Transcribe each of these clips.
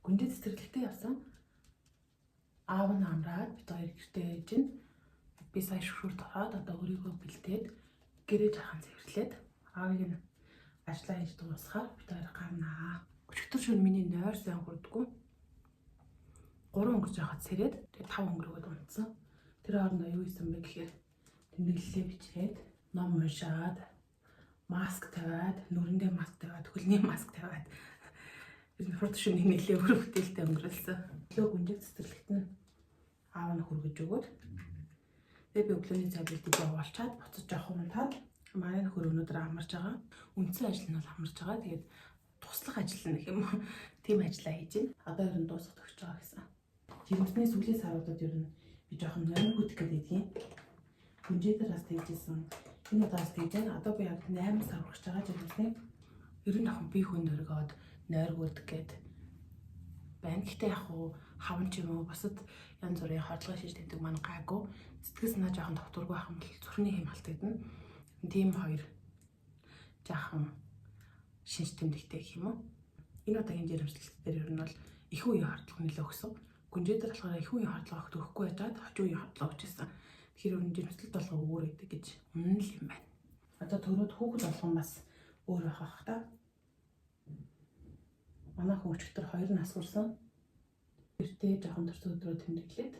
гүнжээ цэцэрлэгтээ явсан. Аав нь амраад бид хоёр гэртээ ээж нь би сая шүршүрт ороод одоо өөрийгөө бэлдээд гэрээ жахан цэвэрлээд аавыг нь ажлаа хийж дуусгаад бид хоёр гарнаа. Өчигдөр шөнө миний нойр сайн хүрдэггүй. 3 өнгөрч яхад сэрээд тэгээ 5 өнгөрөөд унтсан. Тэр хоорондоо юу хийсэн бэ гэхээр тэмдэглэлээ бичээд ном уншаад маск тавиад, нүрэндээ маск тавиад, хөлний маск тавиад ер нь хурд шөнийн нэлээ өр бүтээлтэй өнгөрүүлсэн. Өглөө гүнжээ цэцэрлэгт нь аав нь хүргэж өгөөд тэгээ би өглөөний цай бэлдэж явуулчаад буцаж явах юмтаад манай нөхөр өнөөдөр амарч байгаа. Үндсэн ажил нь бол амарч байгаа. Тэгээд туслах ажил нэг юм уу? Тим ажиллаа хийж байна. Одоо ер нь дуусах төгсөж байгаа гэсэн. Жирэмсний сүүлийн саруудад ер нь би жоохон нойр хөдөх гэдгийг гүнжээ дээр бас тэгжсэн. Энэ удаас тэгж байна. Одоо би яг 8 сар хүрч байгаа жирэмсний. Ер нь ахын би хүн өргөөд нойр хөдөх гээд байна. Гэхдээ яг уу хаван ч юм уу бусад янз бүрийн хорлогын шиж тэмдэг маань гайгүй. Сэтгэл санаа жоохон докторгүй байх юм бол зүрхний хэм халтагдана. Тийм хоёр жаахан шинж тэмдэгтэй гэх юм уу. Энэ удаагийн жирэмслэлт дээр ер нь бол их үеийн хордлого нөлөө өгсөн. Гүнжээ дээр болохоор их үеийн хордлого өгөхгүй байжгаад хожим үеийн хордлого өгчээсэн. Тэгэхээр ер нь жирэмслэлт болго өөр гэдэг гэж үнэн л юм байна. Одоо төрөөд хүүхэд болгон бас өөр байх ах та. Манай хүн өчигдөр 2 нас хүрсэн. Гэртээ жоохон төрсөн өдрөө тэмдэглээд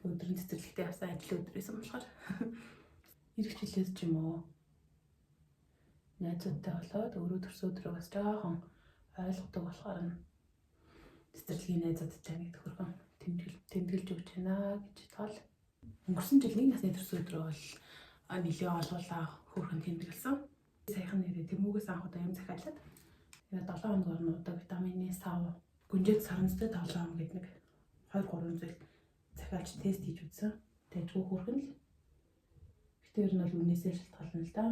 өдрийн цэцэрлэгтээ явсан ажлын өдрөөсөн болохоор ирэх жилээс ч юм уу найзуудтай болоод өөрөө төрсөн өдрөө бас жоохон ойлгодог болохоор нь цэцэрлэгийн найзуудтай нэг төхөргөн тэмдэглэж өгч байна гэж тоол. Өнгөрсөн жил 1 насны төрсөн өдрөө бол нэлээд олуулаа хөөрхөн тэмдэглэсэн. Саяхан нэрээ Тэмүүгээс анх удаа юм захиалаад 7 хоног орнуудаа витамины сав гүнжээ саранцтай тоглоом гэдэг нэг 2-3 зүйл захиалж тест хийж үзсэн. Тэжгүй хөөрхөн л. Гэтэ ер нь бол үнээсээ шалтгаална л да.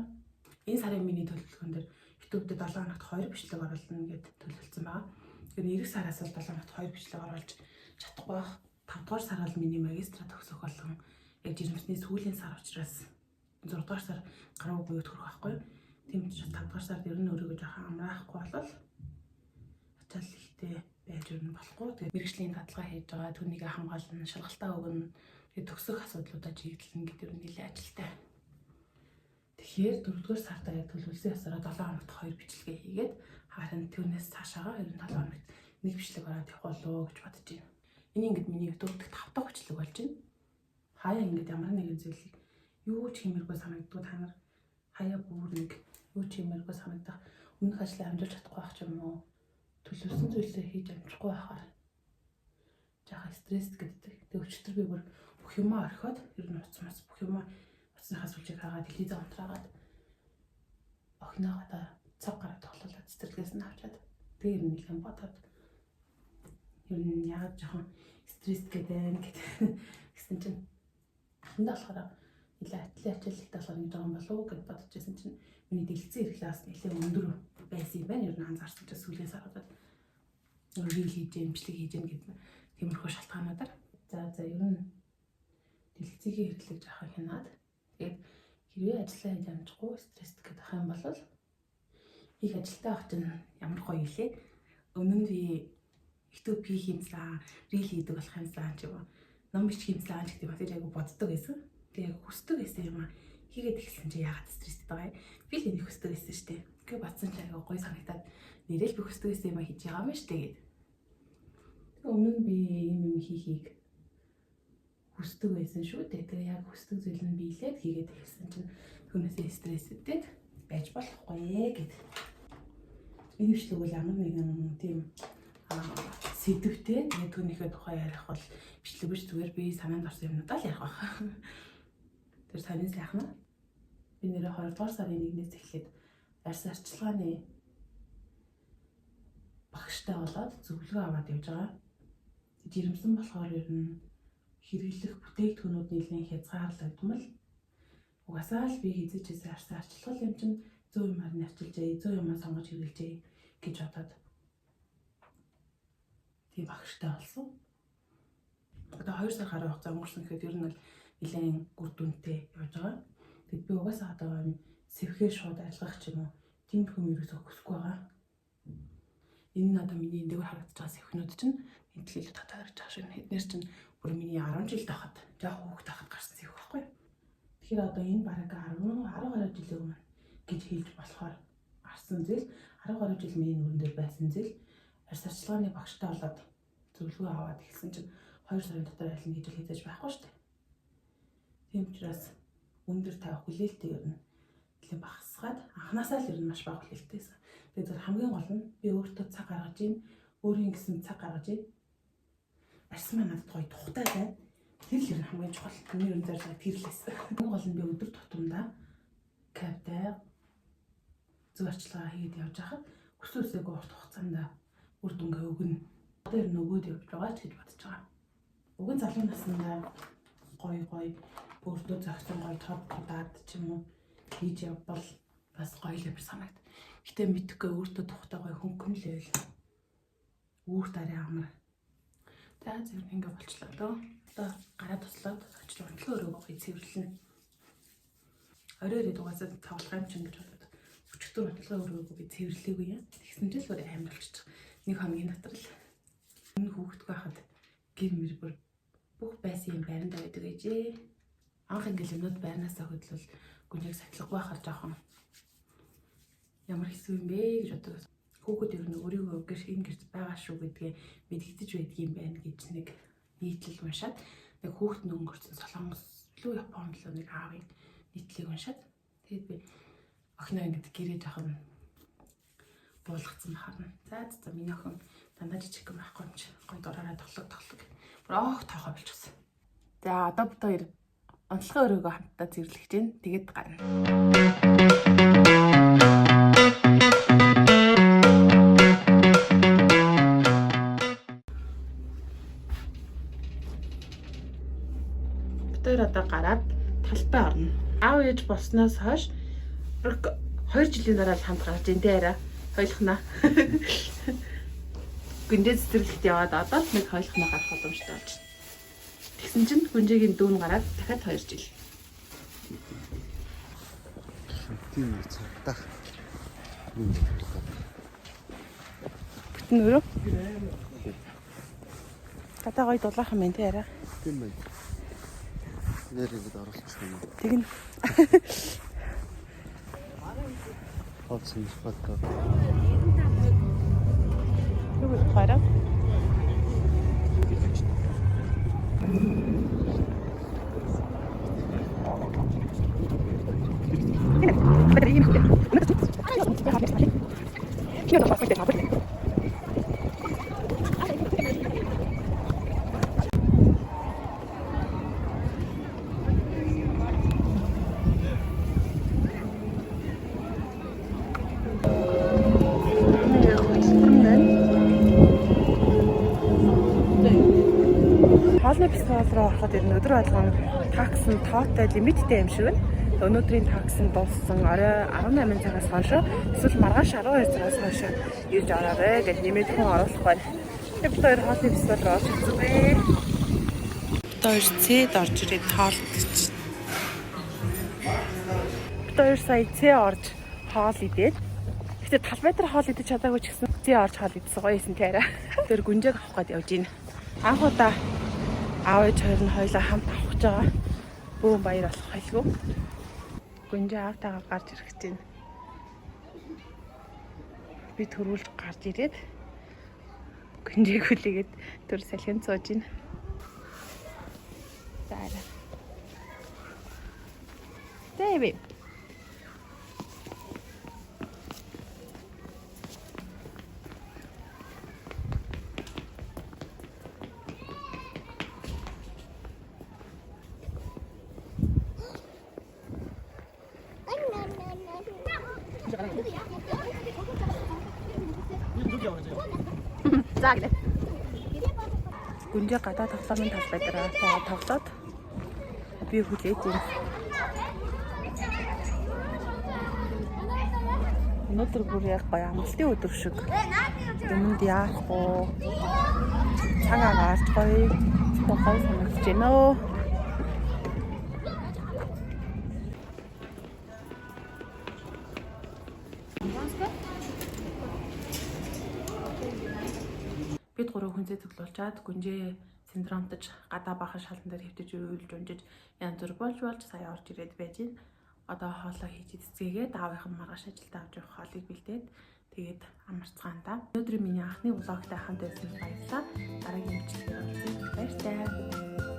Энэ сарын миний төлөвлөгөөн дээр YouTube-д 7 хоногт 2 бичлэг оруулна гэд төлөвлөсөн байгаа. Тэгэхээр эх сараас бол 7 хоногт 2 бичлэг оруулж чадахгүй байх. 5 дугаар сар бол миний магистра төгсөх болгон яг жирэмсний сүүлийн сар учраас 6 дугаар сар гараа буюу төрөх байхгүй. Тийм учраас 5 дугаар сард ер нь өөрийгөө жоохон амраахгүй болол ачаал ихтэй байж өрнө болохгүй. Тэгээд мэргэжлийн дадлага хийж байгаа, түүнийг хамгаална, шалгалтаа өгнө, тэгээд төгсөх асуудлуудаа чиглэлнэ гэдэг нь нэлээд ажилтай. Тэгэхээр 4-р сартаа яг төлөвлөсөн ясараа 7 хоногт 2 бичлэгээ хийгээд харин түүнээс цаашаага ер нь 7 хоногт 1 бичлэг ороод явах болоо гэж бодож байна. Энэ ингээд миний YouTube дэх 5 дахь бичлэг болж байна. Хаяа ингээд ямар нэгэн зүйлийг юу ч хиймэргүй санагддаг та нар хаяа бүр нэг юу ч хиймэргүй санагдах өмнөх ажлаа амжуулж чадахгүй байх ч юм уу төлөвлөсөн зүйлээ хийж амжихгүй байхаар жаахан стресс гэдэг. Тэг өчтөр би бүр бүх юмаа орхиод ер нь уцмаас бүх юмаа уцсныхаа сүлжээг хаагаад телевизээ унтраагаад охиноогоо цаг гараад тоглуулаад цэцэрлэгээс нь авчаад тэр нэг юм бодоод ер нь яг жоохон стресс гэдэг гэсэн чинь ахандаа болохоор нэлээ ачааллалтай болохоор нэг жоохон болов уу гэж бодож байсан чинь миний дэлгэцэн ирэхлээс нэлээ өндөр байсан юм байна. Ер нь анзаарсан чинь сүүлийн саруудад рил хийж, имжлэг хийж гэдэг тиймэрхүү шалтгаануудаар. За ер нь дэлгэцийн хэрэглэг жаахан хянаад тэгээд хэрвээ ажиллаа хийж амжихгүй стресс гэдэг юм бол их ажилтаа авах чинь ямар гоё илээ. Өмнө нь би YouTube хийх юмслаа, рил хийдэг болох юмслаа ч юм уу. Ном бичих юмслаа ч гэдэг бас яг боддог байсан. Тэгээд хүсдэг байсан юм аа. Хийгээд эхэлсэн чи яагаад стресстэй байгаа юм? Би л энийг хүсдэг байсан шүү дээ. Гэхдээ батсан ч аяга гоё санагтаад нэрэл би хүсдэг байсан юм аа хийж байгаа юм шүү дээ гэд. Өмнө нь би юм хийхийг хүсдэг байсан шүү дээ. Тэгээ яг хүсдэг зүйл нь биелээд хийгээд эхэлсэн чинь түүнээсээ стресстэй байж болохгүй гэд. Энэ бичлэг бол ямар нэгэн тийм сэдвтэй тэгээд түүнийхээ тухай ярих бол бичлэг биш зүгээр би санаанд орсон юмудаа л ярих байх. Тэр санийн сайхан би нэрээ 2 дугаар сарын 1-ээс эхлээд арьс арчилгааны багштай болоод зөвлөгөө аваад явж байгаа. Жирэмсэн болохоор ер нь хэрэглэх бүтээгдэхүүнүүд нэлээд хязгаарлагдмал. Угаасаа л би хийжээсээ арьс арчилгал юм чинь 100 юмар нь арчилжээ, 100 юмар сонгож хэрэглэжээ гэж бодоод тийм багштай болсон. Одоо 2 сар гаруй хугацаа өнгөрсөн гэхэд ер нь бол нэлээд үр дүнтэй явж байгаа. Тэгэд би угаасаа одоо сэвхээр шууд ажиллах ч юм уу тийм хүм ерөөсөө хүсэхгүй байгаа. Энэ нь одоо миний эндээ харагдаж байгаа сэхнүүд чинь энэ дэлхийд татаад гарч байгаа шиг хэднэр чинь бүр миний 10 жил тахад яг хүүхэд тахад гарсан сэх байхгүй. Тэгэхээр одоо энэ бараг 10 жилийн өмнө гэж хэлж болохоор гарсан зээл 10 гаруй жил миний нүрэн дээр байсан зээл арьс арчилгааны багштай болоод зөвлөгөө аваад эхэлсэн чинь 2 сарын дотор айлын гэж хэлж байхгүй шүү дээ. Тийм учраас өндөр тавих хүлээлттэй ер нь нэлээд багасгаад анханасаа л ер нь маш бага хүлээлттэйсэн. Тэгээд зөв хамгийн гол нь би өөртөө цаг гаргаж ийн, өөрийн гэсэн цаг гаргаж ийн. Арьс маань надад гоё тухтай байна. Тэр л ер нь хамгийн чухал. Миний ер нь зорилго тэр л байсан. Хамгийн гол нь би өдөр тутамдаа каптай зөв арчилгаа хийгээд явж байхад өсөөсөө урт хугацаанд үр дүнгээ өгнө. Одоо ер нь өгөөд явж байгаа ч гэж бодож байгаа. Уг нь залуу наснаа гоё өөртөө зохисон гоё топ удаад ч юм уу хийж явбал бас гоё л юм санагд. Гэтэ мэдхгүй өөртөө тухтай гоё хөнгөнлөөл. Үүр дараа амар. За зөв ингэ болчлоо дөө. Одоо гараа туслаад очиж унтлага өрөөгөө гоё цэвэрлэнэ. Орой ирээд угаасаа тавлах юм чинь гэж бодоод өчтөр унтлага өрөөгөө би цэвэрлээгүй яа. Тэгсэн чинь л өөр амар болчих. Нэг хамгийн дотор л энэ хүүхдгүй хахад гэр мэр бүр бүх байсан юм байранда байдаг ээжээ. Анх ингээл юмнууд байрнаасаа хөдлөл гүнжиг сахилгагүй байхаар жоохон ямар хэсэг юм бэ гэж боддог. Хүүхэд ер нь өөрийгөө гэр энэ гэрт байгаа шүү гэдгээ мэдгдэж байдаг юм байна гэж нэг нийтлэл уншаад нэг хүүхэд нь өнгөрсөн Солонгос лөө Япон лөө нэг аавын нийтлэлийг уншаад тэгээд би охиноо ингэж гэрээ жоохон буулгацсан харна. За миний охин дандаа жижиг юм байхгүй юм чи гоё дураараа тоглог. Бүр тоохоо болчихсон. За одоо бид хоёр онцлогын өрөөгөө хамтдаа цэвэрлэж гин. Тэгээд гарна. Бид хоёр одоо гараад талбай орно. Аав ээж болсноос хойш 2 жилийн дараа хамт гарч ин дээ арай. Хойлохнаа. Гүнжээ цэцэрлэгт яваад одоо л нэг хойлохноо гарах боломжтой болж байна. Тэгсэн чинь гүнжээгийн дүүн гараад дахиад 2 жил. Тийм нэг цагтаа. Бүтэн өрөө. Гадаа гоё дулаах юм байна тий арай. Тийм байна. Нэрийгд оруулчих юм. Тэгнь. Хоцсон фото. Юу гэж хараа? Хоолны фестивал руу ороход ер нь өдөр болгон такс нь тоотой лимиттэй юм шиг байна. Өнөөдрийн такс нь дууссан орой 18 цагаас хойш эсвэл маргааш 12 цагаас хойш ирж ороорой гэж нэмээд хүн оруулах байна. Бид хоёр хоолны фестивал руу орж ирсэн бэ. Бид хоёр цэд орж ирээд хоол идэж. Бид хоёр сая цэ орж хоол идээд. Гэтэ талбай дээр хоол идэж чадаагүй ч гэсэн цэ орж хоол идсэн гоё юм тий арай. Тэр гүнжээг авах гээд явж байна. Анх удаа аав ээж хоёр нь хоёлаа хамт авах гэж байгаа. Бүүн баяр болох байлгүй. Гүнжээ аавтайгаа гарч ирэх гэж байна. Би төрүүлж гарч ирээд гүнжээг хүлээгээд төр салхин цууж байна. За арай. Дэви. За гэлээ. Гүнжээ гадаа тоглоомын талбай дээр тоглоод би хүлээж байна. Өнөөдөр бүр яг гоё амралтын өдөр шиг. Юмд яах вэ? Цагаа гарч гоё санагдаж байна өө. хэд 3 хүнсээ цуглуулчаад гүнжээ синдромтож гадаа бахан шалан дээр хэвтэж уйлж унжиж янз бүр болж сая орж ирээд байж байна. Одоо хоолоо хийж эцгээгээд аавынхан маргааш ажилдаа авч явах хоолыг бэлдээд тэгээд амарцгаанда. Өнөөдөр миний анхны влогтай хамт байсан баярлалаа. Дараагийн бичлэгээр уулзъя. Баярлалаа.